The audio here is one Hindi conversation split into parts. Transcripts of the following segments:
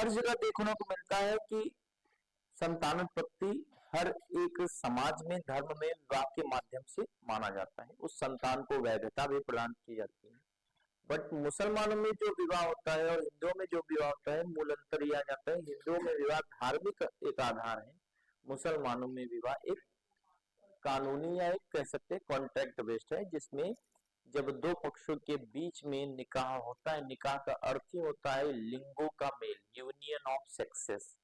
हर जगह देखने को मिलता है कि संतानोत्पत्ति हर एक समाज में, धर्म में विवाह के माध्यम से माना जाता है, उस संतान को वैधता भी प्रदान की जाती है। बट मुसलमानों में जो विवाह होता है और हिंदुओं में जो विवाह होता है, मूल अंतर यह आ जाता है, हिंदुओं में विवाह धार्मिक एक आधार है, मुसलमानों में विवाह एक कानूनी या एक कह सकते हैं कॉन्ट्रैक्ट बेस्ड है, जिसमें जब दो पक्षों के बीच में निकाह होता है, निकाह का अर्थ ही होता है लिंगों का मेल, यूनियन ऑफ सेक्सेस,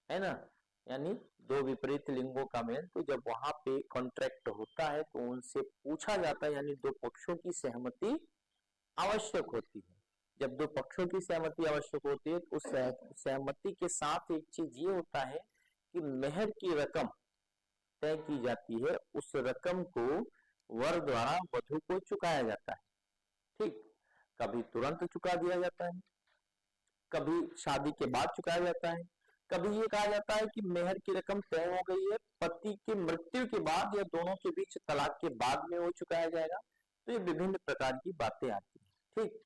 है ना, यानी दो विपरीत लिंगों का मेल। तो जब वहां पे कॉन्ट्रैक्ट होता है तो उनसे पूछा जाता है, यानी दो पक्षों की सहमति आवश्यक होती है। जब दो पक्षों की सहमति आवश्यक होती है तो उस सहमति के साथ एक चीज ये होता है कि मेहर की रकम तय की जाती है, उस रकम को वर द्वारा वधु को चुकाया जाता है। ठीक, कभी तुरंत चुका दिया जाता है, कभी शादी के बाद चुकाया जाता है, कभी ये कहा जाता है कि मेहर की रकम तय हो गई है, पति की मृत्यु के बाद या दोनों के बीच तलाक के बाद में वो चुकाया जाएगा। तो ये विभिन्न प्रकार की बातें आती हैं। ठीक,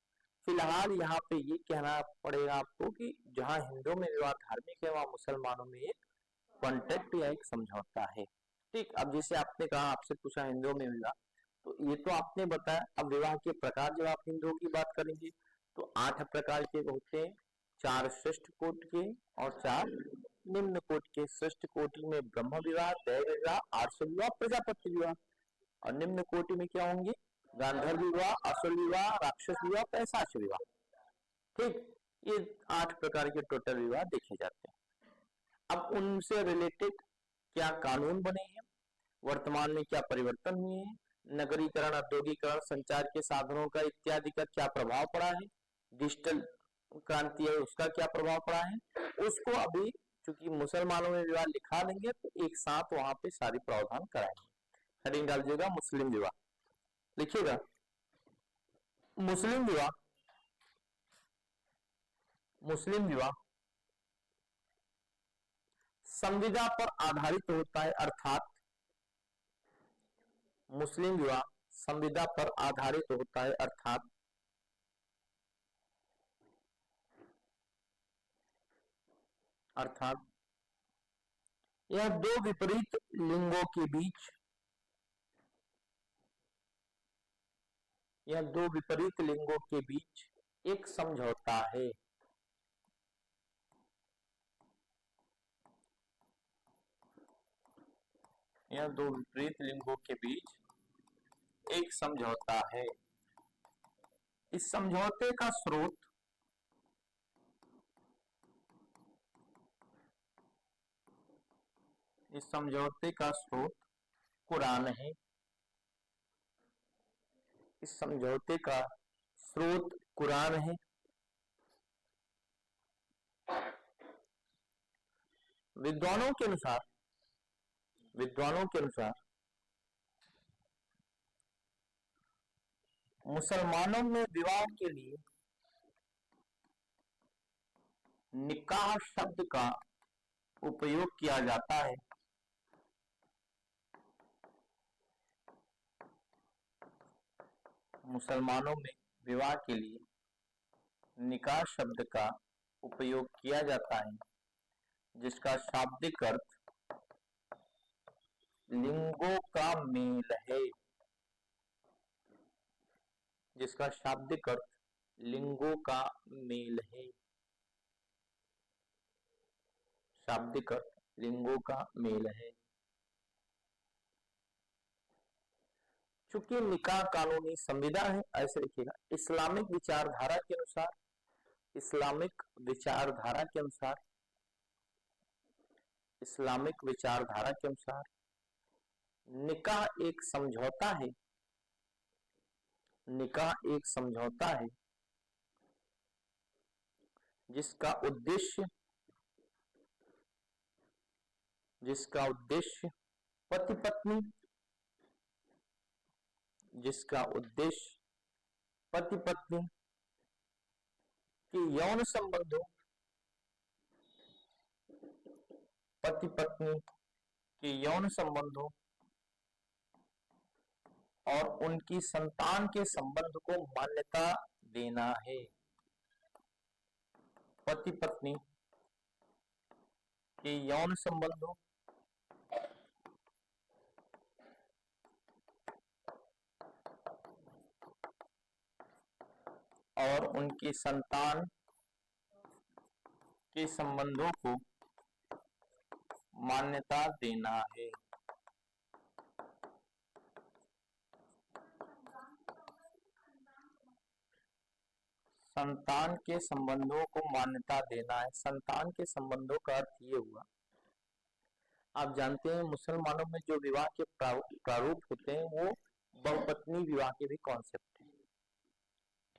फिलहाल यहाँ पे ये कहना पड़ेगा आपको कि जहाँ हिंदुओं में विवाह धार्मिक है, वहाँ मुसलमानों में एक कॉन्ट्रैक्ट या एक समझौता है। ठीक, अब जैसे आपने कहा, आपसे पूछा हिंदुओं में विवाह, तो ये तो आपने बताया। अब विवाह के प्रकार जब आप हिंदुओं की बात करेंगे तो 8 प्रकार के होते हैं, 4 श्रेष्ठ कोट के और 4 निम्न कोट के। श्रेष्ठ कोटि में ब्रह्म विवाह, दैव विवाह, आर्ष विवाह, प्रजापति विवाह। और निम्न कोटि में क्या होंगे? गांधर्व विवाह, असुर विवाह, राक्षस विवाह, पैशाच विवाह। ठीक, ये 8 प्रकार के टोटल विवाह देखे जाते हैं। अब उनसे रिलेटेड क्या कानून बने हैं, वर्तमान में क्या परिवर्तन हुए हैं, नगरीकरण, औद्योगिकरण, संचार के साधनों का इत्यादि का क्या प्रभाव पड़ा है, डिजिटल क्रांति है उसका क्या प्रभाव पड़ा है, उसको अभी चूंकि मुसलमानों में विवाह लिखा देंगे तो एक साथ वहां पे सारी प्रावधान कराएंगे। हेडिंग डाल दीजिएगा मुस्लिम विवाह, लिखिएगा मुस्लिम विवाह। मुस्लिम विवाह संविदा पर आधारित होता है, अर्थात मुस्लिम विवाह संविदा पर आधारित होता है, अर्थात यह दो विपरीत लिंगों के बीच, यह दो विपरीत लिंगों के बीच एक समझौता है। यह दो विपरीत लिंगों के बीच एक समझौता है। इस समझौते का स्रोत कुरान है। इस समझौते का स्रोत कुरान है। विद्वानों के अनुसार मुसलमानों में विवाह के लिए निकाह शब्द का उपयोग किया जाता है। मुसलमानों में विवाह के लिए निकाह शब्द का उपयोग किया जाता है, जिसका शाब्दिक अर्थ लिंगों का मेल है। जिसका शाब्दिक अर्थ लिंगों का मेल है। शाब्दिक अर्थ लिंगों का मेल है। चूंकि निकाह कानूनी संविदा है, ऐसे लिखिएगा। इस्लामिक विचारधारा के अनुसार, इस्लामिक विचारधारा के अनुसार, इस्लामिक विचारधारा के अनुसार निकाह एक समझौता है। निकाह एक समझौता है जिसका उद्देश्य पति पत्नी, जिसका उद्देश्य पति पत्नी के यौन संबंधों, पति पत्नी के यौन संबंधों और उनकी संतान के संबंध को मान्यता देना है। पति पत्नी के यौन संबंधों और उनकी संतान के संबंधों को मान्यता देना है। संतान के संबंधों को मान्यता देना है। संतान के संबंधों का अर्थ ये हुआ, आप जानते हैं मुसलमानों में जो विवाह के प्रारूप होते हैं वो बहुपत्नी विवाह के भी कॉन्सेप्ट है।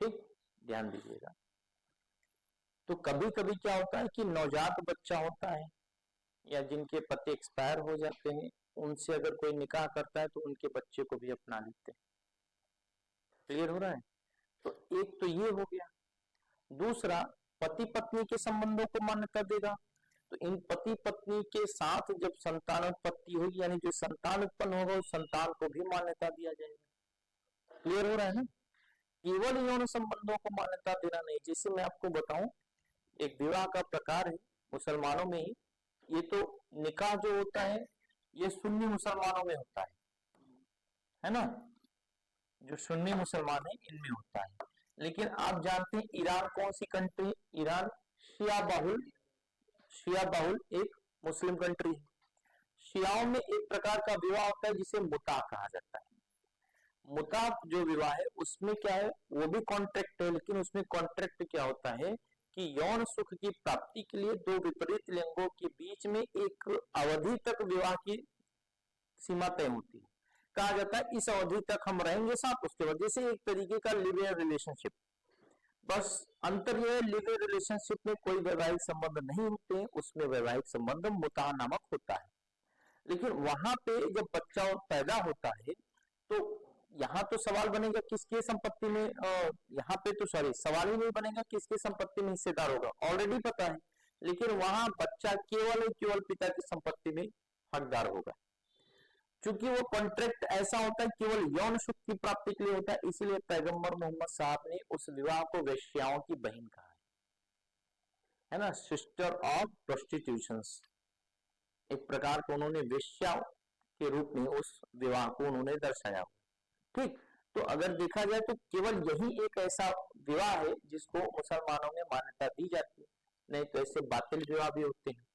ठीक, ध्यान दीजिएगा। तो कभी कभी क्या होता है कि नवजात बच्चा होता है या जिनके पति एक्सपायर हो जाते हैं, उनसे अगर कोई निकाह करता है तो उनके बच्चे को भी अपना लेते हैं। क्लियर हो रहा है? तो एक तो ये हो गया। दूसरा, पति पत्नी के संबंधों को मान्यता देगा। तो इन पति पत्नी के साथ जब संतानोत्पत्ति होगी, यानी जो संतान उत्पन्न होगा उस संतान को भी मान्यता दिया जाएगा। क्लियर हो रहा है ना? केवल यौन संबंधों को मान्यता देना नहीं। जैसे मैं आपको बताऊं, एक विवाह का प्रकार है मुसलमानों में ही, ये तो निकाह जो होता है ये सुन्नी मुसलमानों में होता है ना? जो सुन्नी मुसलमान है इनमें होता है। लेकिन आप जानते हैं ईरान कौन सी कंट्री? ईरान शिया बहुल एक मुस्लिम कंट्री है। शियाओं में एक प्रकार का विवाह होता है जिसे मुता कहा जाता है। मुता जो विवाह है उसमें क्या है, वो भी कॉन्ट्रैक्ट है, लेकिन उसमें कॉन्ट्रैक्ट क्या होता है कि यौन सुख की प्राप्ति के लिए दो विपरीत लिंगों के बीच में एक अवधि तक विवाह की सीमा तय होती है। कहा जाता है इस अवधि तक हम रहेंगे साथ, उसके वजह से एक तरीके का लिव इन रिलेशनशिप। बस अंतर यह है, लिव इन रिलेशनशिप में कोई वैवाहिक संबंध नहीं होते हैं, उसमें वैवाहिक संबंध मुता नामक होता है। लेकिन वहां पे जब बच्चा पैदा होता है तो यहाँ तो सवाल बनेगा किसके संपत्ति में, यहाँ पे तो सॉरी सवाल ही नहीं बनेगा किसके संपत्ति में हिस्सेदार होगा, ऑलरेडी पता है। लेकिन वहां बच्चा केवल पिता की संपत्ति में हकदार होगा। क्योंकि वो कॉन्ट्रैक्ट ऐसा होता है केवल यौन सुख की प्राप्ति के लिए होता है, इसलिए पैगंबर मोहम्मद साहब ने उस विवाह को वेश्याओं की बहन कहा है ना, सिस्टर ऑफ प्रोस्टिट्यूशन। एक प्रकार को उन्होंने वेश्या के रूप में उस विवाह को उन्होंने दर्शाया। ठीक, तो अगर देखा जाए तो केवल यही एक ऐसा विवाह है जिसको मुसलमानों में मान्यता दी जाती है। नहीं तो ऐसे बातिल विवाह भी होते हैं,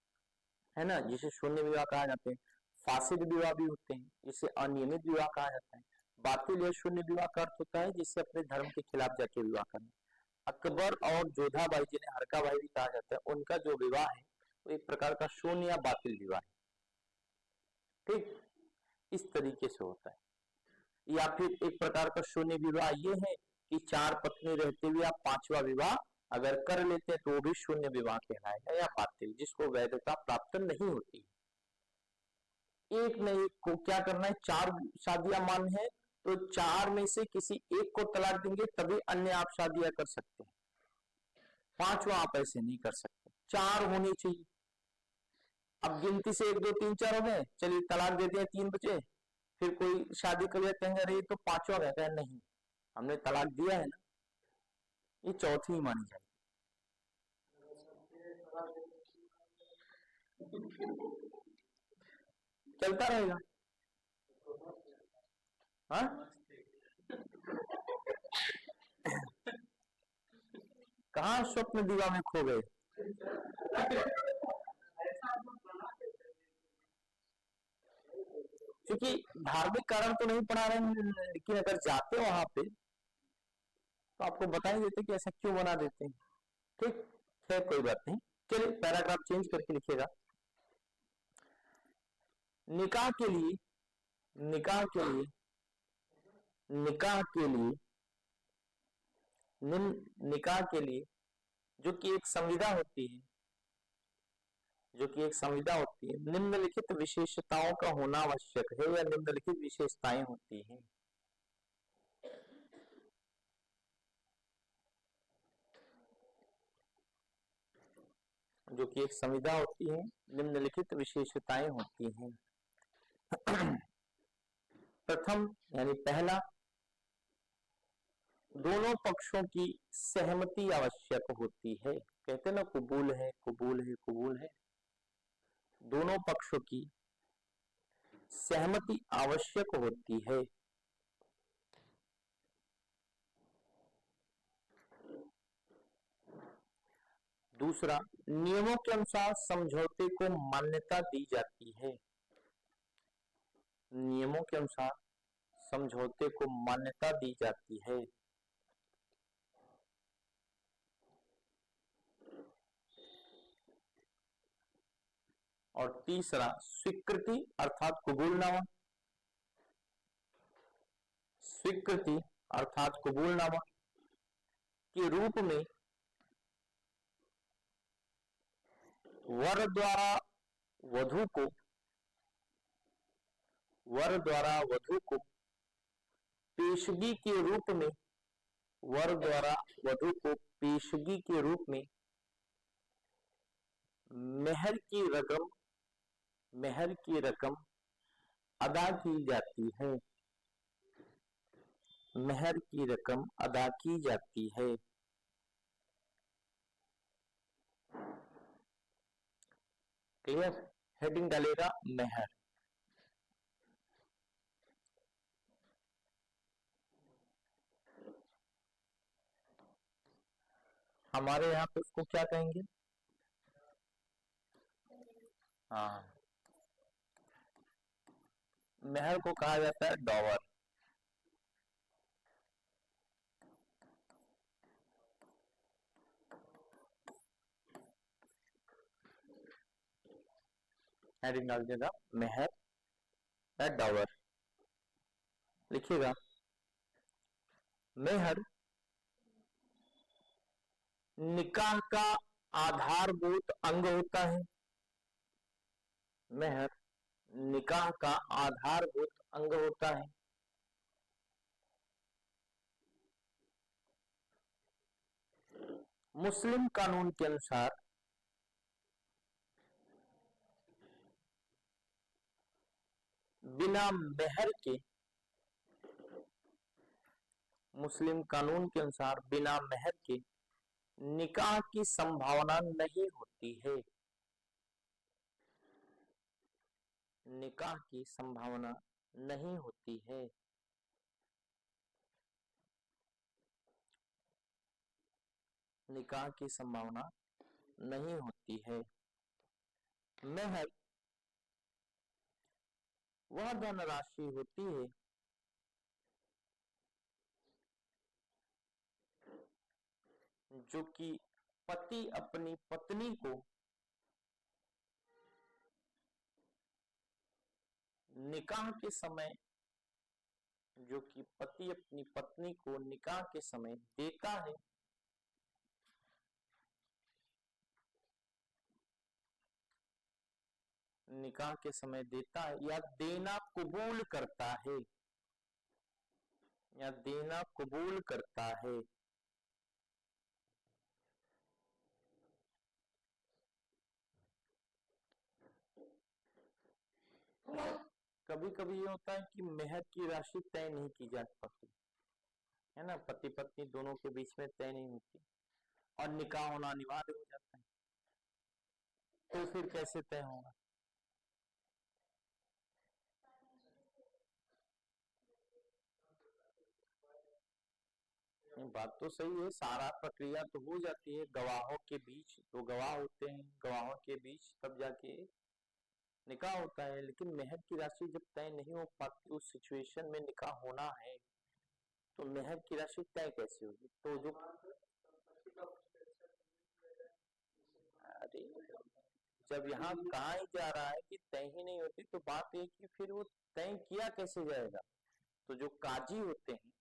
है ना, जिसे शून्य विवाह कहा जाते हैं। फासिद विवाह भी होते हैं जिसे अनियमित विवाह कहा जाता है। बातिल या शून्य विवाह का अर्थ होता है जिससे अपने धर्म के खिलाफ जाके विवाह करना। अकबर और जोधाबाई, जिन्हें हरकाबाई भी कहा जाता है, उनका जो विवाह है वो एक प्रकार का शून्य या बातिल विवाह है। ठीक, इस तरीके से होता है। या फिर एक प्रकार का शून्य विवाह ये है कि 4 पत्नी रहते हुए आप 5वां विवाह अगर कर लेते हैं तो वो भी शून्य विवाह कहलाएगा या बातिल, जिसको वैधता प्राप्त नहीं होती। एक न एक को क्या करना है, 4 शादियां मान्य है तो 4 में से किसी एक को तलाक देंगे तभी अन्य आप शादियां कर सकते हैं। 5वां आप ऐसे नहीं कर सकते, 4 होनी चाहिए। अब गिनती से 1 2 3 4 हो गए, चलिए तलाक दे दिया 3 बचे, फिर कोई शादी कर लिया, कहेंगे अरे तो 5वां कहता है नहीं, हमने तलाक दिया है ना, ये चौथी ही मानी जाएगी। चलता रहेगा। हाँ, कहा स्वप्न दीवा में खो गए। क्योंकि धार्मिक कारण तो नहीं पढ़ा रहे हैं, लेकिन अगर जाते वहां पे तो आपको बता ही देते कि ऐसा क्यों बना देते हैं। ठीक, खैर कोई बात नहीं, चलिए पैराग्राफ चेंज करके लिखिएगा। निकाह के लिए निकाह के लिए निकाह के लिए निकाह के लिए जो कि एक संविदा होती है, निम्नलिखित विशेषताओं का होना आवश्यक है या निम्नलिखित विशेषताएं होती हैं। जो कि एक संविदा होती है, निम्नलिखित विशेषताएं होती हैं। प्रथम यानी पहला, दोनों पक्षों की सहमति आवश्यक होती है। कहते ना कबूल है कबूल है कबूल है। दोनों पक्षों की सहमति आवश्यक होती है। दूसरा, नियमों के अनुसार समझौते को मान्यता दी जाती है। नियमों के अनुसार समझौते को मान्यता दी जाती है। और तीसरा, स्वीकृति अर्थात कबूलनामा। स्वीकृति अर्थात कबूलनामा के रूप में वर द्वारा वधु को पेशगी के रूप में वर द्वारा वधु को पेशगी के रूप में मेहर की रकम अदा की जाती है। मेहर की रकम अदा की जाती है। क्लियर? हेडिंग डालेगा मेहर। हमारे यहाँ पे उसको क्या कहेंगे? हाँ, मेहर को कहा जाता है डॉवर। हेडिंग डाल देगा मेहर या डॉवर। लिखिएगा, मेहर निकाह का आधारभूत अंग होता है। मेहर निकाह का आधारभूत अंग होता है। मुस्लिम कानून के अनुसार बिना मेहर के निकाह की संभावना नहीं होती है। निकाह की संभावना नहीं होती है। निकाह की संभावना नहीं होती है। मेहर वह धनराशि होती है जो कि पति अपनी पत्नी को निकाह के समय देता है। निकाह के समय देता है या देना कबूल करता है। कभी कभी ये होता है कि मेहर की राशि तय नहीं की जा पाती है ना, पति पत्नी दोनों के बीच में तय नहीं होती और निकाह होना अनिवार्य हो जाता है, तो फिर कैसे तय होगा? बात तो सही है, सारा प्रक्रिया तो हो जाती है गवाहों के बीच, तो गवाह होते हैं, गवाहों के बीच तब जाके निकाह होता है। लेकिन मेहर की राशि जब तय नहीं हो पाती, उस सिचुएशन में निकाह होना है, तो मेहर की राशि तय कैसे होगी? तो जो अरे जब यहाँ कहा ही जा रहा है कि तय ही नहीं होती, तो बात ये कि फिर वो तय किया कैसे जाएगा? तो जो काजी होते हैं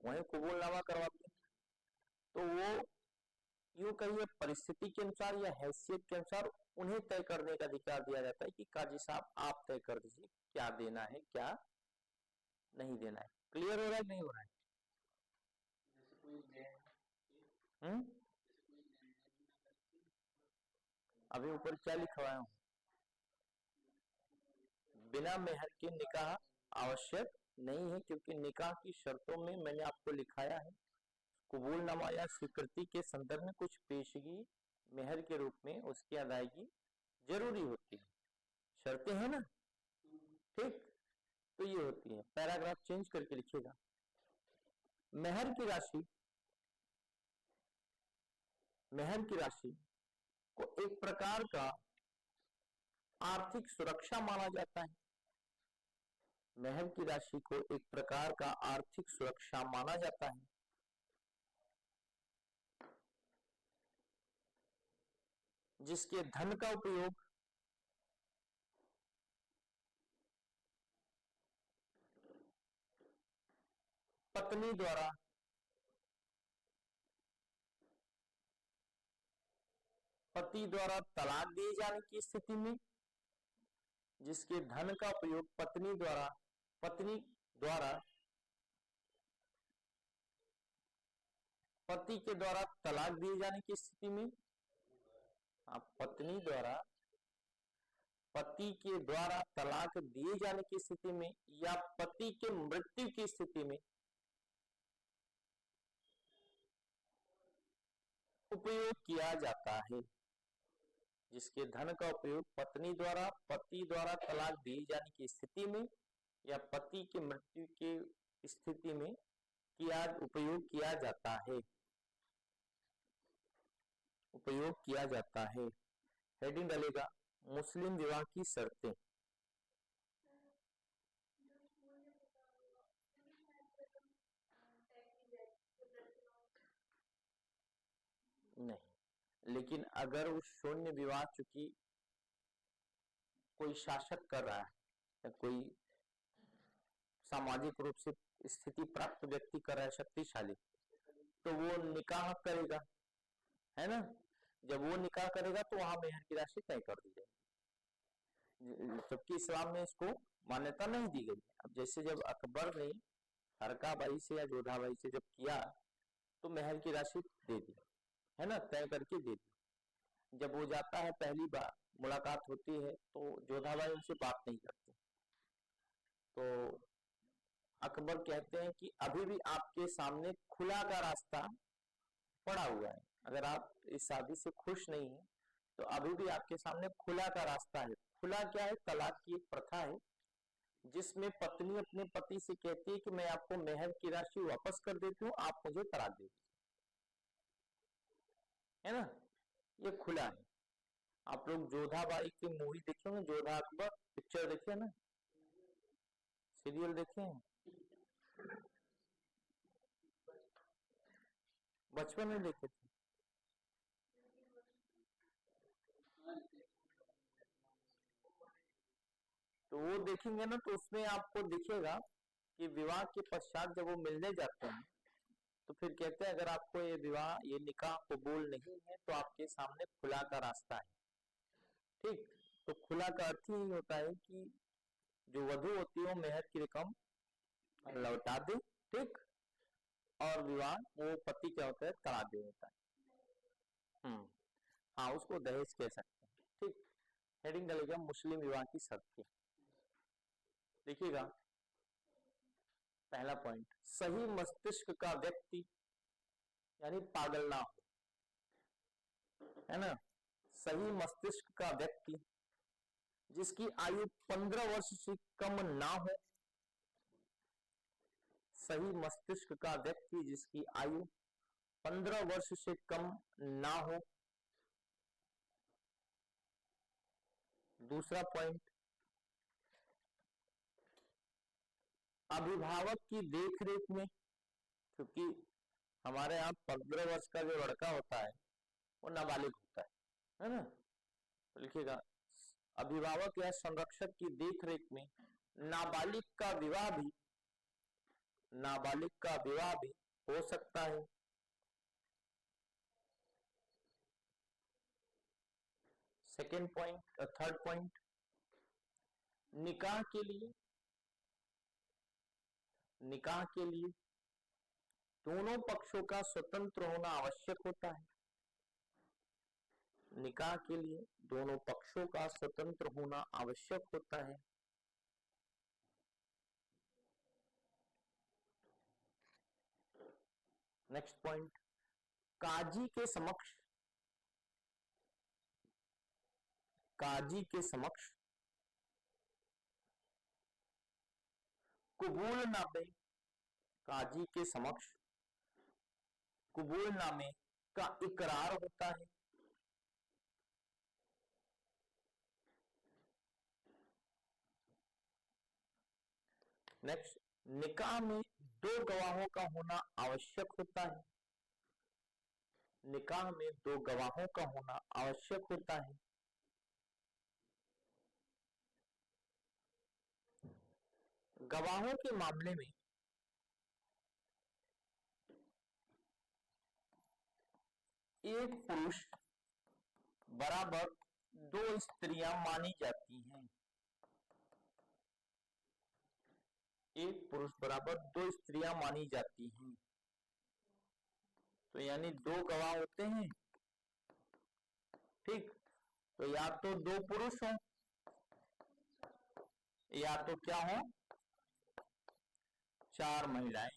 वही कबूलनामा करवाते हैं। तो वो यूं कहिए परिस्थिति के अनुसार या हैसियत के अनुसार उन्हें तय करने का अधिकार दिया जाता है कि काजी साहब आप तय कर दीजिए क्या देना है क्या नहीं देना है। क्लियर हो रहा है नहीं हो रहा है? अभी ऊपर क्या लिखा हुआ है? बिना मेहर के निकाह आवश्यक नहीं है, क्योंकि निकाह की शर्तों में मैंने आपको लिखाया है कबूलनामा या स्वीकृति के संदर्भ में कुछ पेशगी मेहर के रूप में उसकी अदायगी जरूरी होती है। शर्तें हैं ना, ठीक। तो ये होती है, पैराग्राफ चेंज करके लिखिएगा। मेहर की राशि, मेहर की राशि को एक प्रकार का आर्थिक सुरक्षा माना जाता है। मेहर की राशि को एक प्रकार का आर्थिक सुरक्षा माना जाता है, जिसके धन का उपयोग पत्नी द्वारा पति द्वारा तलाक दिए जाने की स्थिति में, जिसके धन का उपयोग पत्नी द्वारा पति के द्वारा तलाक दिए जाने की स्थिति में, पत्नी द्वारा पति के द्वारा तलाक दिए जाने की स्थिति में या पति के मृत्यु की स्थिति में उपयोग किया जाता है। जिसके धन का उपयोग पत्नी द्वारा पति द्वारा तलाक दिए जाने की स्थिति में या पति के मृत्यु की स्थिति में उपयोग किया जाता है, उपयोग किया जाता है। हेडिंग डालेगा मुस्लिम विवाह की शर्तें। नहीं, लेकिन अगर उस शून्य विवाह, चूंकि कोई शासक कर रहा है या कोई सामाजिक रूप से स्थिति प्राप्त व्यक्ति कर रहा है शक्तिशाली, तो वो निकाह करेगा, है ना। जब वो निकाह करेगा तो वहां मेहर की राशि तय कर दी जाएगी, जबकि इस्लाम में इसको मान्यता नहीं दी गई। अब जैसे जब अकबर ने हरकाबाई से या जोधाबाई से जब किया तो मेहर की राशि दे दी, है ना, तय करके दे दी। जब वो जाता है पहली बार मुलाकात होती है तो जोधाबाई उनसे बात नहीं करती, तो अकबर कहते हैं कि अभी भी आपके सामने खुला का रास्ता पड़ा हुआ है, अगर आप इस शादी से खुश नहीं है तो अभी भी आपके सामने खुला का रास्ता है। खुला क्या है? तलाक की एक प्रथा है जिसमें पत्नी अपने पति से कहती है कि मैं आपको मेहर की राशि वापस कर देती हूँ, आप मुझे तलाक दे दीजिए, है ना। ये खुला है। आप लोग जोधाबाई की मूवी देखे होंगे, जोधा अकबर पिक्चर देखे ना, सीरियल देखे हैं, बचपन में देखे थे। तो वो देखेंगे ना तो उसमें आपको दिखेगा कि विवाह के पश्चात जब वो मिलने जाते हैं तो फिर कहते हैं अगर आपको ये विवाह ये निकाह कबूल नहीं है तो आपके सामने खुला का रास्ता है, ठीक। तो खुला का अर्थ ही होता है कि जो वधु होती है वो मेहर की रकम लौटा दे, ठीक, और विवाह वो पति क्या होता है करा दे होता है। हाँ, उसको दहेज कह सकते हैं, ठीक। हेडिंग डालेगा मुस्लिम विवाह की शर्तें। देखिएगा पहला पॉइंट, सही मस्तिष्क का व्यक्ति यानी पागल ना हो, है ना। सही मस्तिष्क का व्यक्ति जिसकी आयु 15 वर्ष से कम ना हो, सही मस्तिष्क का व्यक्ति जिसकी आयु 15 वर्ष से कम ना हो। दूसरा पॉइंट, अभिभावक की देखरेख में, क्योंकि हमारे यहाँ 15 वर्ष का जो लड़का होता है वो नाबालिग होता है ना। तो लिखिएगा अभिभावक या संरक्षक की देखरेख में नाबालिग का विवाह भी हो सकता है। सेकेंड पॉइंट, थर्ड पॉइंट, निकाह के लिए दोनों पक्षों का स्वतंत्र होना आवश्यक होता है। निकाह के लिए दोनों पक्षों का स्वतंत्र होना आवश्यक होता है। नेक्स्ट पॉइंट, काजी के समक्ष कबूलनामे काजी के समक्ष कबूलनामे का इकरार होता है। नेक्स्ट, निकाह में 2 गवाहों का होना आवश्यक होता है। निकाह में 2 गवाहों का होना आवश्यक होता है। गवाहों के मामले में एक पुरुष बराबर 2 स्त्रियां मानी जाती हैं। एक पुरुष बराबर 2 स्त्रियां मानी जाती हैं। तो यानी 2 गवाह होते हैं, ठीक। तो या तो 2 पुरुष हो या तो क्या हो, 4 महिलाएं,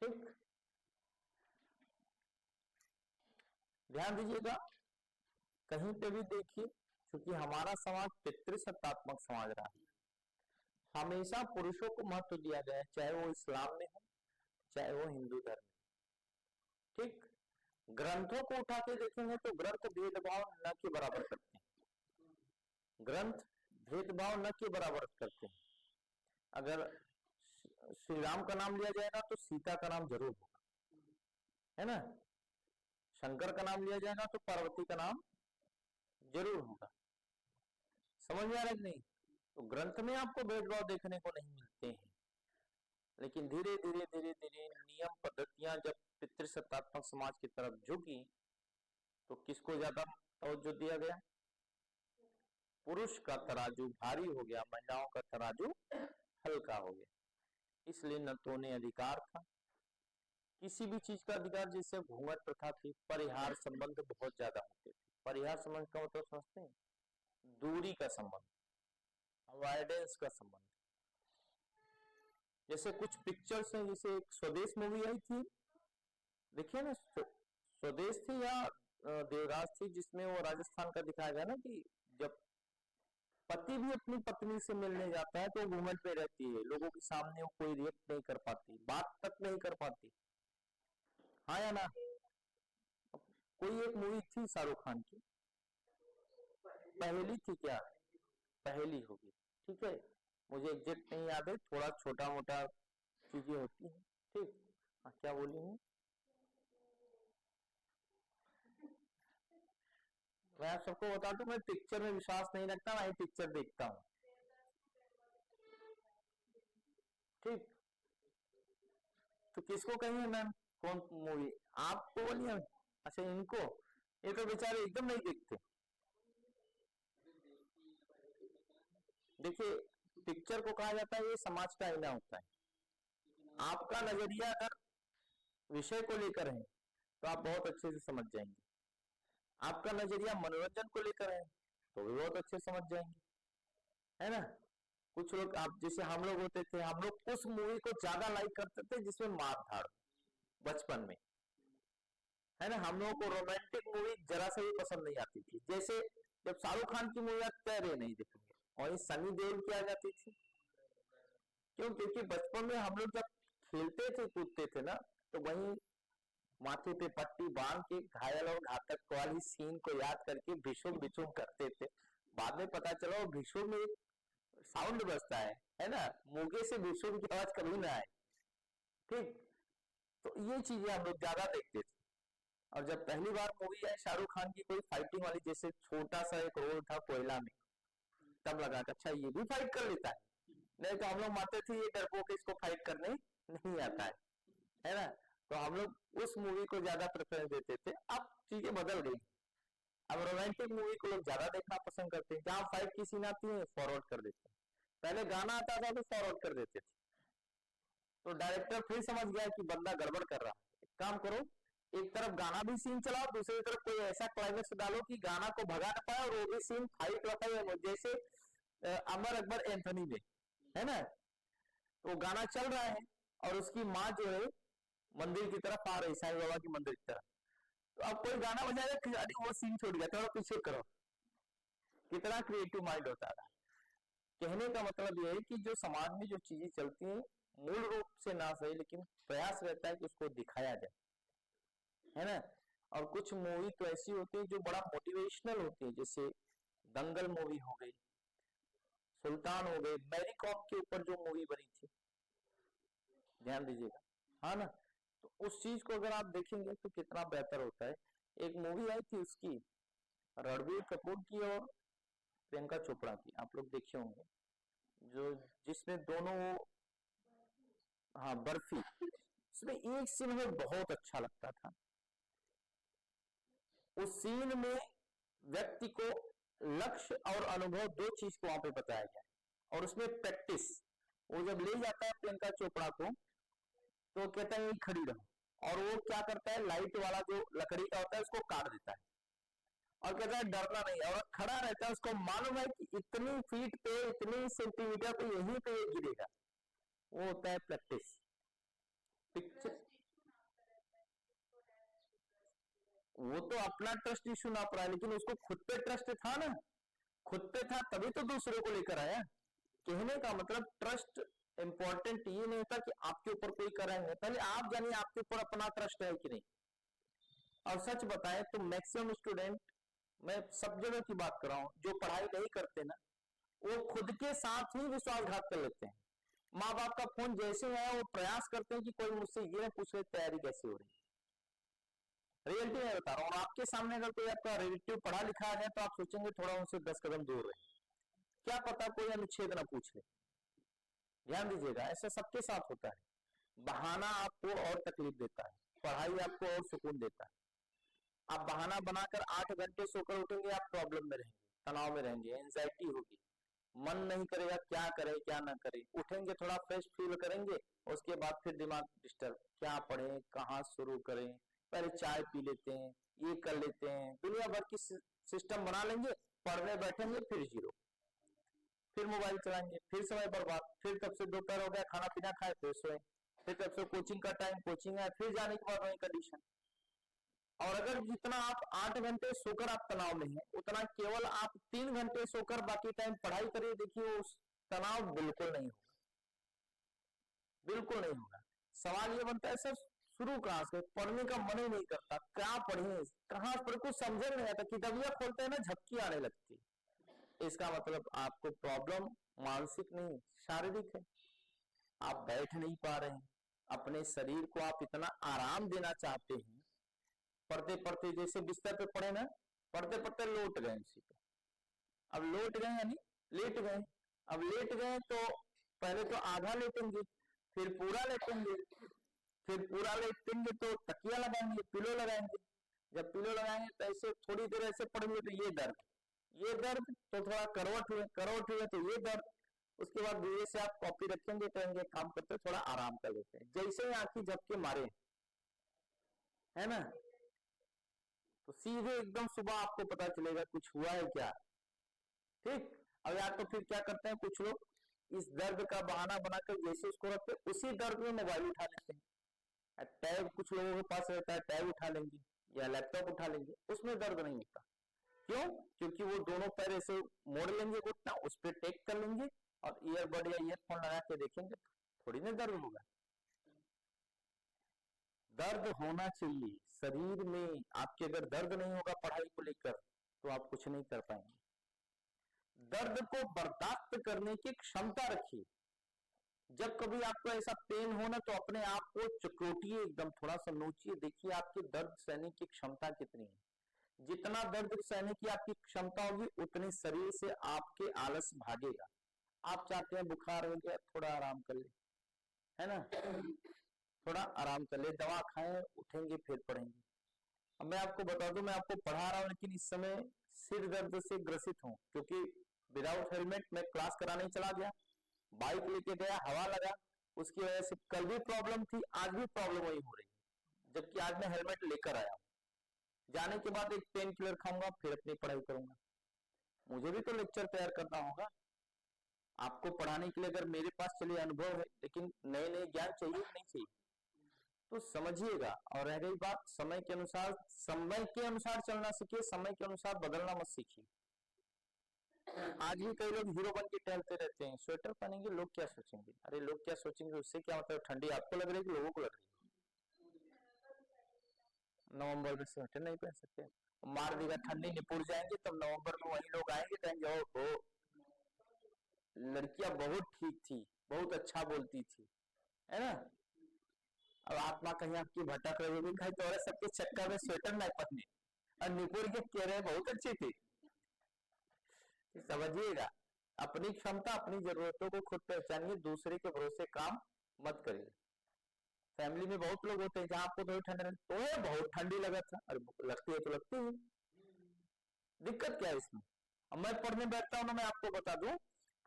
ठीक। ध्यान दीजिएगा, कहीं पे भी देखिए, क्योंकि हमारा समाज पितृसत्तात्मक समाज रहा है, हमेशा पुरुषों को महत्व दिया गया है, चाहे वो इस्लाम में हो चाहे वो हिंदू धर्म में, ठीक। ग्रंथों को उठा के देखेंगे तो ग्रंथ भेदभाव न के बराबर करते हैं। ग्रंथ भेदभाव न के बराबर करते हैं। अगर श्री राम का नाम लिया जाएगा तो सीता का नाम जरूर होगा, है ना। शंकर का नाम लिया जाएगा तो पार्वती का नाम जरूर होगा। समझ में आ रहा है कि नहीं? तो ग्रंथ में आपको भेदभाव देखने को नहीं मिलते हैं, लेकिन धीरे धीरे धीरे धीरे नियम पद्धतियां जब पितृसत्तात्मक समाज की तरफ झुकी तो किसको ज्यादा तवज्जो दिया गया? पुरुष का तराजू भारी हो गया, महिलाओं का तराजू हल्का हो गया। इसलिए न तो उन्हें अधिकार था, किसी भी चीज का अधिकार, जिससे घूंघट प्रथा थी, परिहार संबंध बहुत ज्यादा होते थे। परिहार संबंध का मतलब समझते हैं? दूरी का संबंध, अवॉइडेंस का संबंध। जैसे कुछ पिक्चर्स हैं, जैसे एक स्वदेश मूवी आई थी, देखिए ना, स्वदेश थी या देवराज थी, जिसमें वो राजस्थान का दिखाया गया ना कि जब पति भी अपनी पत्नी से मिलने जाता है तो घूंघट पे रहती है, लोगों के सामने वो कोई रिएक्ट नहीं कर पाती, बात तक नहीं कर पाती, हाँ या ना। कोई एक मूवी थी शाहरुख खान की, पहली थी क्या, पहली होगी, ठीक है, मुझे एग्जैक्ट नहीं याद है, थोड़ा छोटा मोटा चीजें होती हैं, ठीक। हाँ, क्या बोली हूँ मैं आप सबको बता दूं, मैं पिक्चर में विश्वास नहीं रखता, मैं पिक्चर देखता हूँ, ठीक। तो किसको कहिए मैम, कौन मूवी आपको बोलिए? अच्छा, इनको, ये तो बेचारे एकदम नहीं देखते। देखिए, पिक्चर को कहा जाता है ये समाज का आईना होता है। आपका नजरिया अगर विषय को लेकर है तो आप बहुत अच्छे से समझ जाएंगे, आपका नजरिया मनोरंजन को लेकर है तो भी बहुत अच्छे समझ जाएंगे, है ना। कुछ लोग, आप जैसे हम लोग होते थे, हम लोग उस मूवी को ज्यादा लाइक करते थे जिसमें मार धाड़, बचपन में, है ना। हम लोगों को रोमांटिक मूवी जरा से भी पसंद नहीं आती थी। जैसे जब शाहरुख खान की मूवी आती है, नहीं देखेंगे, और ये सनी देओल की आ जाती थी, क्यों? क्योंकि बचपन में हम लोग जब खेलते थे कूदते थे ना, तो वहीं माथे पे पट्टी बांध के घायल और घातक वाली सीन को याद करके भिशुम भिशुम करते थे। बाद में पता चला वो भिशुम में साउंड बजता है ना, मुगे से भिशुम की आवाज कभी ना आए, ठीक। तो ये चीजें हम लोग ज्यादा देखते थे। और जब पहली बार मूवी आई शाहरुख खान की कोई फाइटिंग वाली, जैसे छोटा सा एक रोल था कोयला में, तब लगा कि अच्छा ये भी फाइट कर लेता है, नहीं तो हम लोग मानते थे ये डरपोक, इसको फाइट करने नहीं आता है ना। तो हम लोग उस मूवी को ज्यादा प्रेफरेंस देते थे। अब चीजें बदल गई, अब रोमांटिक मूवी को लोग ज्यादा देखना पसंद करते हैं, जहां फाइट की सीन आती है फॉरवर्ड कर देते हैं, पहले गाना आता था तो फॉरवर्ड कर देते थे, तो डायरेक्टर फिर समझ गया कि बंदा गड़बड़ कर रहा है, एक काम करो, एक तरफ गाना भी सीन चलाओ, दूसरी तरफ कोई ऐसा क्लाइमेक्स डालो कि गाना को भगा ना पाए और वो भी सीन फाइट रखा, जैसे अमर अकबर एंथनी में, है ना, तो गाना चल रहा है और उसकी माँ जो है मंदिर की तरफ आ रही, साईं बाबा की मंदिर की तरफ, तो अब कोई गाना बजाएगा, वो सीन छोड़ गया, थोड़ा पीछे करो, कितना क्रिएटिव माइंड होता था। कहने का मतलब यह है कि जो समाज में जो चीजें चलती हैं मूल रूप से ना सही, लेकिन प्रयास रहता है कि उसको दिखाया जाए, है ना। और कुछ मूवी तो ऐसी होती है जो बड़ा मोटिवेशनल होती है, जैसे दंगल मूवी हो गई, सुल्तान हो गई, मैरी कॉम के ऊपर जो मूवी बनी थी, ध्यान दीजिएगा, हाँ ना। तो उस चीज को अगर आप देखेंगे तो कितना बेहतर होता है। एक मूवी आई थी उसकी, रणबीर कपूर की और प्रियंका चोपड़ा की, आप लोग देखे होंगे, जो जिसमें दोनों हाँ बर्फी, उसमें एक सीन में बहुत अच्छा लगता था। उस सीन में व्यक्ति को लक्ष्य और अनुभव दो चीज को वहां पे बताया गया, और उसमें प्रैक्टिस, वो जब ले जाता है प्रियंका चोपड़ा को तो कहता है यही खड़ी रहो, और वो क्या करता है, लाइट वाला जो लकड़ी का होता है उसको काट देता है और कहता है डरना नहीं, और खड़ा रहता है, उसको मालूम है कि इतनी फीट पे, इतनी सेंटीमीटर पे यहीं पे ये गिरेगा। वो होता है प्रैक्टिस। पिक्चर, वो तो अपना ट्रस्ट इशू ना पड़ा, लेकिन उसको खुद पे ट्रस्ट था ना, खुद पे था तभी तो दूसरे को लेकर आया। कहने का मतलब ट्रस्ट इंपॉर्टेंट ये नहीं होता कि आपके ऊपर कोई करेंगे, पहले आप जानिए आपके ऊपर अपना ट्रस्ट है कि नहीं। और सच बताएं तो मैक्सिमम स्टूडेंट, मैं सब जगह की बात कर रहा हूं, जो पढ़ाई नहीं करते ना, वो खुद के साथ ही विश्वासघात कर लेते हैं। माँ बाप का फोन जैसे है वो प्रयास करते हैं कि कोई मुझसे ये ना पूछ ले तैयारी कैसे हो रही है। रियलिटी में बता रहा हूँ, आपके सामने अगर कोई आपका रिलेटिव पढ़ा लिखा है तो आप सोचेंगे थोड़ा उनसे 10 कदम दूर रहे, क्या पता कोई अनुच्छेद ना पूछ ले। ध्यान दीजिएगा, ऐसा सबके साथ होता है। बहाना आपको और तकलीफ देता है, पढ़ाई आपको और सुकून देता है। आप बहाना बनाकर 8 घंटे सोकर उठेंगे, आप प्रॉब्लम में रहेंगे, तनाव में रहेंगे, एंजाइटी होगी, मन नहीं करेगा क्या करें क्या ना करें। उठेंगे थोड़ा फ्रेश फील करेंगे, उसके बाद फिर दिमाग डिस्टर्ब, क्या पढ़ें कहाँ शुरू करें, पहले चाय पी लेते हैं, ये कर लेते हैं, दुनिया भर की सिस्टम बना लेंगे, पढ़ने बैठेंगे फिर जीरो, फिर मोबाइल चलाएंगे, फिर समय बर्बाद, फिर तब से दोपहर हो गया, खाना पीना खाए फिर सोए, फिर तब से कोचिंग का टाइम, कोचिंग है, फिर जाने के बाद वही कंडीशन। और अगर जितना आप 8 घंटे सोकर आप तनाव में हैं, उतना केवल आप 3 घंटे सोकर बाकी टाइम पढ़ाई करिए, देखिए उस तनाव बिल्कुल नहीं होगा, बिल्कुल नहीं होगा। सवाल ये बनता है सर शुरू कहां से, पढ़ने का मन ही नहीं करता, क्या पढ़े कहां से पढ़े, कुछ समझ नहीं आता, किताबियां खोलते हैं ना झपकी आने लगती है। इसका मतलब आपको प्रॉब्लम मानसिक नहीं शारीरिक है, आप बैठ नहीं पा रहे हैं, अपने शरीर को आप इतना आराम देना चाहते हैं, पढ़ते पढ़ते जैसे बिस्तर पे पड़े ना, पढ़ते पढ़ते लौट गए उसी पे, अब लौट गए यानी लेट गए, अब लेट गए तो पहले तो आधा लेटेंगे, फिर पूरा लेटेंगे, फिर पूरा लेटेंगे तो तकिया लगाएंगे, पिलो लगाएंगे, जब पिलो लगाएंगे तो ऐसे थोड़ी देर ऐसे पढ़ेंगे तो ये दर्द, ये दर्द, तो थोड़ा करवट हुए, करवट हुए तो ये दर्द, उसके बाद धीरे से आप कॉपी रखेंगे, कहेंगे काम करते थोड़ा आराम कर लेते हैं, जैसे ही आंखें झपके मारे, है ना, तो सीधे एकदम सुबह आपको पता चलेगा कुछ हुआ है क्या। ठीक, अब या तो फिर क्या करते हैं कुछ लोग, इस दर्द का बहाना बनाकर जैसे उसको रखते उसी दर्द में मोबाइल उठा लेते हैं, टैब कुछ लोगों के पास रहता है, टैब उठा लेंगे या लैपटॉप उठा लेंगे, उसमें दर्द नहीं होता। क्यों? क्योंकि वो दोनों पैर ऐसे मोड़ लेंगे घुटना, उस पर टेक कर लेंगे और ईयरबड या ईयरफोन लगा के देखेंगे, थोड़ी ना दर्द होगा। दर्द होना चाहिए शरीर में, आपके अगर दर्द नहीं होगा पढ़ाई को लेकर तो आप कुछ नहीं कर पाएंगे। दर्द को बर्दाश्त करने की क्षमता रखिए, जब कभी आपको ऐसा पेन हो ना तो अपने आप को चकोटिए, एकदम थोड़ा सा नोचिए, देखिए आपकी दर्द सहने की क्षमता कितनी है। जितना दर्द सहने की आपकी क्षमता होगी उतनी शरीर से आपके आलस भागेगा। आप चाहते हैं बुखार हो गया थोड़ा आराम कर ले, है ना, थोड़ा आराम कर ले, दवा खाएं, उठेंगे फिर पढ़ेंगे। अब मैं आपको बता दूं, मैं आपको पढ़ा रहा हूं लेकिन इस समय सिर दर्द से ग्रसित हूं, क्योंकि विदाउट हेलमेट मैं क्लास कराने चला गया, बाइक लेके गया, हवा लगा, उसकी वजह से कल भी प्रॉब्लम थी, आज भी प्रॉब्लम वही हो रही है, जबकि आज मैं हेलमेट लेकर आया हूं। जाने के बाद एक पेन किलर खाऊंगा, फिर अपनी पढ़ाई करूंगा, मुझे भी तो लेक्चर तैयार करना होगा। आपको पढ़ाने के लिए अगर मेरे पास चलिए अनुभव है, लेकिन नए नए ज्ञान चाहिए नहीं चाहिए, तो समझिएगा। और रह गई बात समय के अनुसार, समय के अनुसार चलना सीखिए, समय के अनुसार बदलना मत सीखिए। आज भी कई लोग हीरो बन के टहलते रहते हैं, स्वेटर पहनेंगे, लोग क्या सोचेंगे, अरे लोग क्या सोचेंगे उससे क्या मतलब, ठंडी आपको लग रही है कि लोगों को लग रही है? नवंबर में स्वेटर नहीं पहन सकते, मार देगा, ठंडी निपुर जाएंगे, तब नवंबर में वही लोग आएंगे, कहेंगे ओ लड़कियां बहुत ठीक थी, बहुत अच्छा बोलती थी, है ना। अब आत्मा कहीं आपकी भटक रही होगी, कहीं तो सबके चक्कर में स्वेटर नहीं पहने और निपुर के कह रहे बहुत अच्छी थी। समझिएगा, अपनी क्षमता अपनी जरूरतों को खुद पहचानिए, दूसरे के भरोसे काम मत करिए। फैमिली में बहुत लोग होते हैं जहां आपको थोड़ी ठंड तो है, बहुत ठंडी लगा था, अरे लगती है तो लगती है, दिक्कत क्या है इसमें। अब मैं पढ़ने बैठता हूँ ना, मैं आपको बता दूं,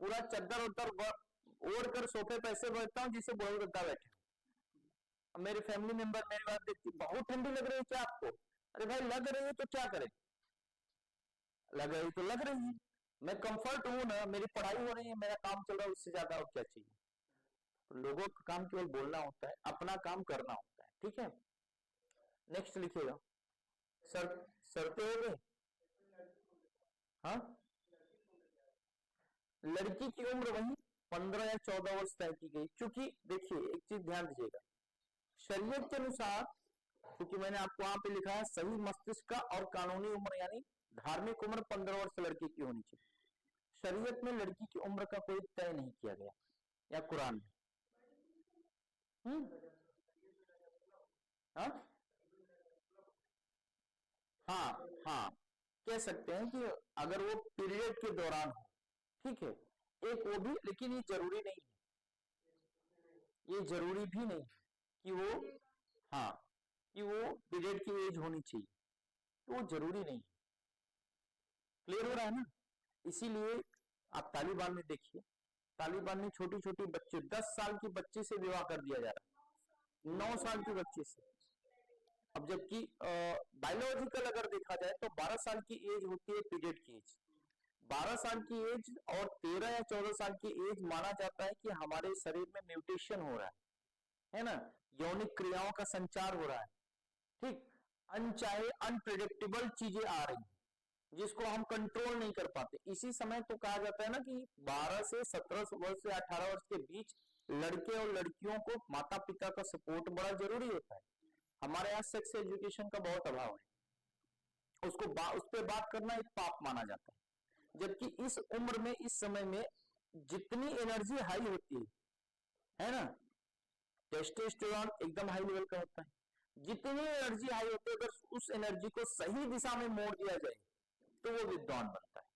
पूरा चद्दर उद्दर ओढ़ कर सोफे पे ऐसे बैठता हूँ जिसे बहुत गद्दा बैठे। अब मेरे फैमिली मेंबर मेरी बात देखती, बहुत ठंडी लग रही है क्या आपको, अरे भाई लग रही है तो क्या करें, लग रही तो लग रही है, मैं कंफर्ट हूं ना, मेरी पढ़ाई हो रही है, मेरा काम चल रहा है, उससे ज्यादा और क्या चाहिए। तो लोगों का काम केवल बोलना होता है, अपना काम करना होता है, ठीक है। नेक्स्ट लिखिएगा, सर शर्तें हो गई। हाँ, लड़की की उम्र वही 15 या 14 वर्ष तय की गई, क्योंकि देखिए एक चीज ध्यान दीजिएगा, शरीयत के अनुसार, क्योंकि मैंने आपको वहां पे लिखा है सही मस्तिष्क का और कानूनी उम्र यानी धार्मिक उम्र 15 वर्ष लड़की की होनी चाहिए। शरीयत में लड़की की उम्र का कोई तय नहीं किया गया, या कुरान में। हम्म। हाँ हाँ हाँ, कह सकते हैं कि अगर वो पीरियड के दौरान हो, ठीक है, एक वो भी, लेकिन ये जरूरी नहीं है, ये जरूरी भी नहीं है कि वो, हाँ, कि वो पीरियड की एज होनी चाहिए, तो वो जरूरी नहीं है। क्लियर हो रहा है ना। इसीलिए आप तालिबान में देखिए, तालिबान में छोटी छोटी बच्चे, 10 साल की बच्चे से विवाह कर दिया जा रहा है, 9 साल की बच्चे से। अब जबकि बायोलॉजिकल अगर देखा जाए तो 12 साल की एज होती है पीरियड की एज, 12 साल की एज और 13 या 14 साल की एज माना जाता है कि हमारे शरीर में म्यूटेशन हो रहा है ना, यौनिक क्रियाओं का संचार हो रहा है, ठीक, अनचाहे अनप्रिडिक्टेबल चीजें आ रही हैं जिसको हम कंट्रोल नहीं कर पाते। इसी समय तो कहा जाता है ना कि 12 से 17 वर्ष से 18 वर्ष के बीच लड़के और लड़कियों को माता पिता का सपोर्ट बड़ा जरूरी होता है। हमारे यहाँ सेक्स एजुकेशन का बहुत अभाव है, उस पर बात करना एक पाप माना जाता है, जबकि इस उम्र में इस समय में जितनी एनर्जी हाई होती है ना, टेस्टोस्टेरोन एकदम हाई लेवल का होता है, जितनी एनर्जी हाई होती है अगर उस एनर्जी को सही दिशा में मोड़ दिया जाए तो वो विद्वान बनता है।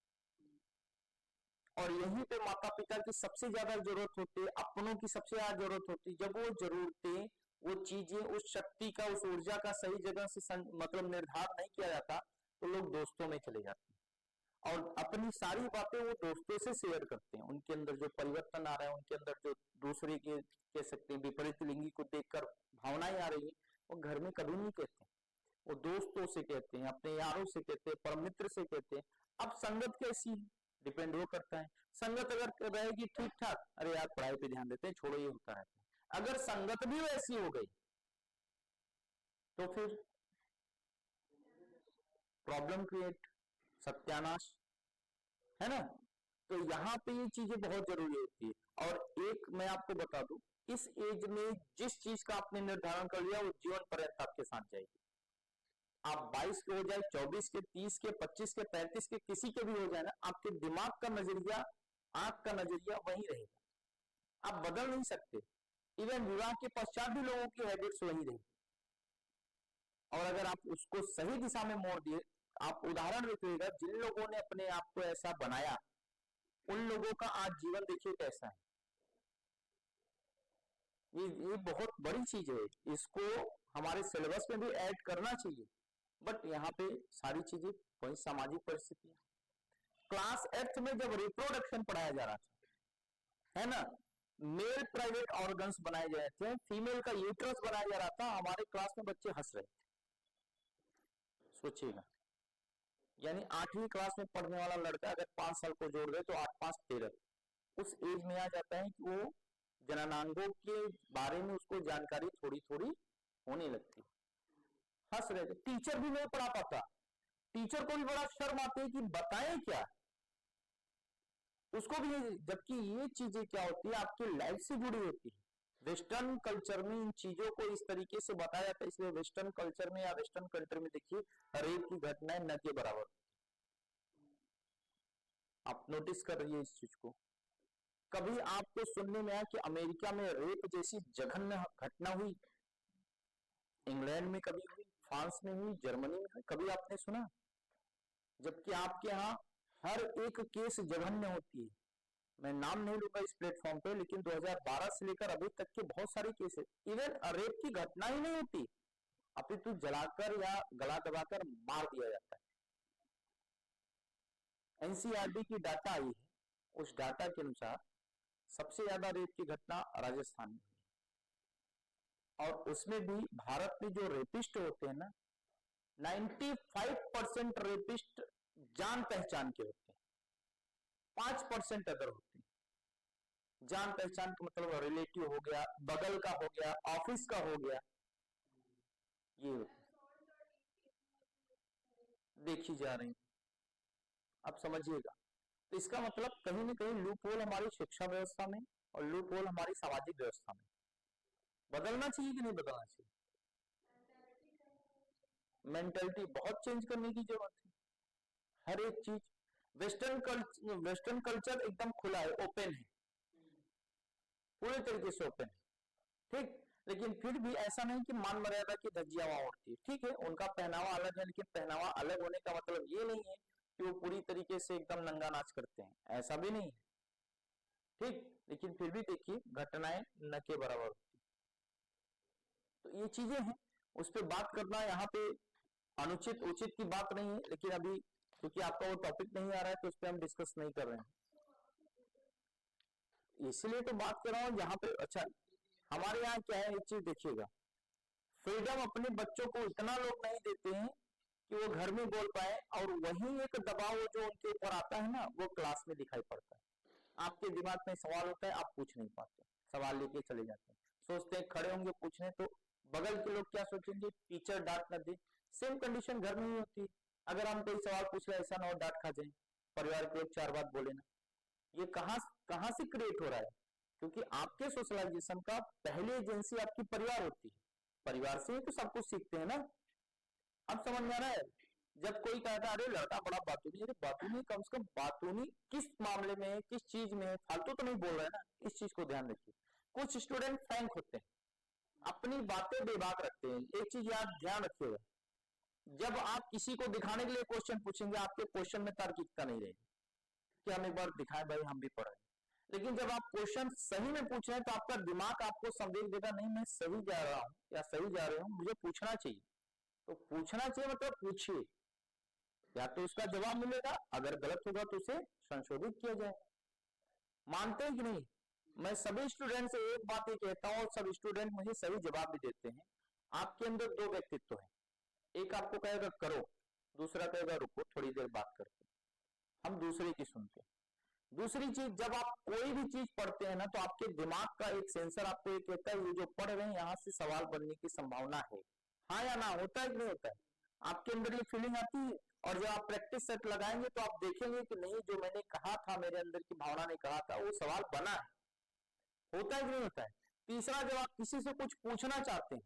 और यहीं पे माता पिता की सबसे ज्यादा जरूरत होती है, अपनों की सबसे ज्यादा जरूरत होती है, जब वो जरूरतें, वो चीजें, उस शक्ति का, उस ऊर्जा का सही जगह से मतलब निर्धारण नहीं किया जाता, तो लोग दोस्तों में चले जाते हैं और अपनी सारी बातें वो दोस्तों से शेयर करते हैं। उनके अंदर जो परिवर्तन आ रहा है, उनके अंदर जो दूसरे के कह सकते हैं विपरीत लिंगी को देखकर भावनाएं आ रही है, वो घर में कभी नहीं कहते, वो दोस्तों से कहते हैं, अपने यारों से कहते हैं, परम मित्र से कहते हैं। अब संगत कैसी है, डिपेंड वो करता है। संगत अगर रहेगी ठीक ठाक, अरे यार पढ़ाई पे ध्यान देते हैं, छोड़ो ये होता रहता है। अगर संगत भी वैसी हो गई तो फिर प्रॉब्लम क्रिएट, सत्यानाश, है ना। तो यहाँ पे ये चीजें बहुत जरूरी होती है। और एक मैं आपको बता दूं, इस एज में जिस चीज का आपने निर्धारण कर लिया वो जीवन पर्यंत आपके साथ जाएगी। आप 22 के हो जाए, 24 के, 30 के, 25 के, 35 के, किसी के भी हो जाए ना, आपके दिमाग का नजरिया, आंख का नजरिया वही रहेगा, आप बदल नहीं सकते। इवन विवाह के पश्चात भी लोगों की हैबिट्स वही रहेगी। और अगर आप उसको सही दिशा में मोड़ दिए, आप उदाहरण देखिएगा, जिन लोगों ने अपने आप को ऐसा बनाया उन लोगों का आज जीवन देखिए कैसा है। ये बहुत बड़ी चीज है, इसको हमारे सिलेबस में भी ऐड करना चाहिए। बट यहाँ पे सारी चीजें वही सामाजिक परिस्थितियां। क्लास 8th में जब रिप्रोडक्शन पढ़ाया जा रहा था, है ना, मेल प्राइवेट ऑर्गन्स बनाए जा रहे थे, फीमेल का यूट्रस बनाया जा रहा था, हमारे क्लास में बच्चे हंस रहे थे। सोचिएगा, यानी 8वीं क्लास में पढ़ने वाला लड़का अगर 5 साल को जोड़ दे तो 8 5 13, उस एज में आ जाता है कि वो जननांगों के बारे में उसको जानकारी थोड़ी थोड़ी होने लगती है। हंस रहे थे, टीचर भी नहीं पढ़ा पाता, टीचर को भी बड़ा शर्म आती है कि बताएं क्या, उसको भी, जबकि ये चीजें क्या होती है आपकी लाइफ से जुड़ी होती है। वेस्टर्न कल्चर में इन चीजों को इस तरीके से बताया जाता है, इसलिए वेस्टर्न कल्चर में या वेस्टर्न कंट्री में देखिए रेप की घटनाएं न के बराबर। आप नोटिस कर रही है इस चीज को। कभी आपको सुनने में आया कि अमेरिका में रेप जैसी जघन्य घटना हुई? इंग्लैंड में कभी हुई, फ्रांस में हुई, जर्मनी में हुई, कभी आपने सुना? जबकि आपके यहाँ हर एक केस जघन्य होती है। मैं नाम नहीं लूंगा इस प्लेटफॉर्म पे, लेकिन 2012 से लेकर अभी तक के बहुत सारे केस है, इवन रेप की घटना ही नहीं होती, अपितु जलाकर या गला दबाकर मार दिया जाता है। एनसीआरबी की डाटा आई है, उस डाटा के अनुसार सबसे ज्यादा रेप की घटना राजस्थान में हुई, और उसमें भी भारत में जो रेपिस्ट होते हैं ना, 95% रेपिस्ट जान पहचान के होते हैं, 5% अदर होते हैं। जान पहचान का मतलब रिलेटिव हो गया, बगल का हो गया, ऑफिस का हो गया, ये देखी जा रही। अब समझिएगा, तो इसका मतलब कहीं ना कहीं लूप होल हमारी शिक्षा व्यवस्था में और लूप होल हमारी सामाजिक व्यवस्था में। बदलना चाहिए कि नहीं बदलना चाहिए? मेंटेलिटी बहुत चेंज करने की जरूरत है। हर एक चीज, वेस्टर्न कल्चर एकदम खुला है, ओपन है, पूरे तरीके से ओपन है, ठीक। लेकिन फिर भी ऐसा नहीं कि मान मर्यादा की धज्जियां वहां उड़ती है, ठीक है, उनका पहनावा अलग है, लेकिन पहनावा अलग होने का मतलब ये नहीं है कि वो पूरी तरीके से एकदम नंगा नाच करते हैं, ऐसा भी नहीं है, ठीक। लेकिन फिर भी देखिए घटनाएं न के बराबर होती। तो ये चीजें हैं, उस पर बात करना यहाँ पे अनुचित उचित की बात नहीं है, लेकिन अभी क्योंकि आपका वो टॉपिक नहीं आ रहा है तो उस पर हम डिस्कस नहीं कर रहे हैं, इसलिए तो बात कर रहा हूँ यहाँ पे। अच्छा, हमारे यहाँ क्या है, एक चीज देखिएगा, फ्रीडम अपने बच्चों को इतना लोग नहीं देते हैं कि वो घर में बोल पाए, और वही एक दबाव जो उनके ऊपर आता है ना, वो क्लास में दिखाई पड़ता है। आपके दिमाग में सवाल होता है, आप पूछ नहीं पाते, सवाल लेके चले जाते हैं, सोचते हैं खड़े होंगे पूछने तो बगल के लोग क्या सोचेंगे, टीचर डांट न दे। सेम कंडीशन घर में ही होती है, अगर हम कोई सवाल पूछ रहे, ऐसा ना हो डांट खा जाए, परिवार के लोग चार बात बोले ना। ये कहां से क्रिएट हो रहा है? क्योंकि आपके सोशलाइजेशन का पहली एजेंसी आपकी परिवार होती है, परिवार से ही तो सब कुछ सीखते हैं ना। अब समझ में आ रहा है? जब कोई कहता है अरे लड़का बड़ा बातूनी, अरे बातूनी कम से कम बातूनी किस मामले में है, किस चीज में है, फालतू तो नहीं बोल रहे ना, इस चीज को ध्यान रखिए। कुछ स्टूडेंट फ्रैंक होते हैं, अपनी बातें बेबाक रखते हैं, एक चीज याद ध्यान रखिएगा, जब आप किसी को दिखाने के लिए क्वेश्चन पूछेंगे, आपके क्वेश्चन में तार्किकता नहीं रहेगी कि हम एक बार दिखाएं भाई हम भी पढ़े। लेकिन जब आप क्वेश्चन सही में पूछ रहे हैं तो आपका दिमाग आपको संदेश देगा, नहीं मैं सही जा रहा हूं या सही जा रही हूं, मुझे पूछना चाहिए। तो पूछना चाहिए मतलब पूछिए, या तो उसका जवाब मिलेगा, अगर गलत होगा तो उसे संशोधित किया जाए। मानते हैं कि नहीं? मैं सभी स्टूडेंट से एक बात ही कहता हूं और सब स्टूडेंट मुझे सही जवाब भी देते हैं। आपके अंदर दो व्यक्तित्व है, एक आपको कहेगा करो, दूसरा कहेगा रुको थोड़ी देर बात करते, हम दूसरे की सुनते हैं। दूसरी चीज, जब आप कोई भी चीज पढ़ते हैं ना, तो आपके दिमाग का एक सेंसर आपको ये कहता है ये जो पढ़ रहे हैं यहाँ से सवाल बनने की संभावना है, हाँ या ना, होता है कि नहीं होता है? आपके अंदर ये फीलिंग आती है, और जब आप प्रैक्टिस सेट लगाएंगे तो आप देखेंगे कि नहीं, जो मैंने कहा था, मेरे अंदर की भावना ने कहा था, वो सवाल बना है। होता है कि नहीं होता है? तीसरा, जब आप किसी से कुछ पूछना चाहते हैं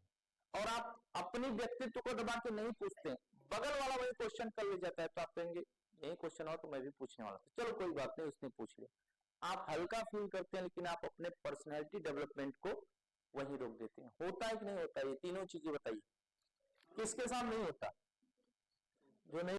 और आप अपने व्यक्तित्व को दबा के नहीं पूछते हैं, बगल वाला वही क्वेश्चन कर ले जाता है, तो आप कहेंगे यही क्वेश्चन हो तो मैं भी पूछने वाला था, चलो कोई बात नहीं उसने पूछ लिया। आप हल्का फील करते हैं, लेकिन आप अपने पर्सनैलिटी डेवलपमेंट को वही रोक देते हैं। होता है कि नहीं होता? ये तीनों चीजें बताइए, किसके साथ नहीं होता? जो नहीं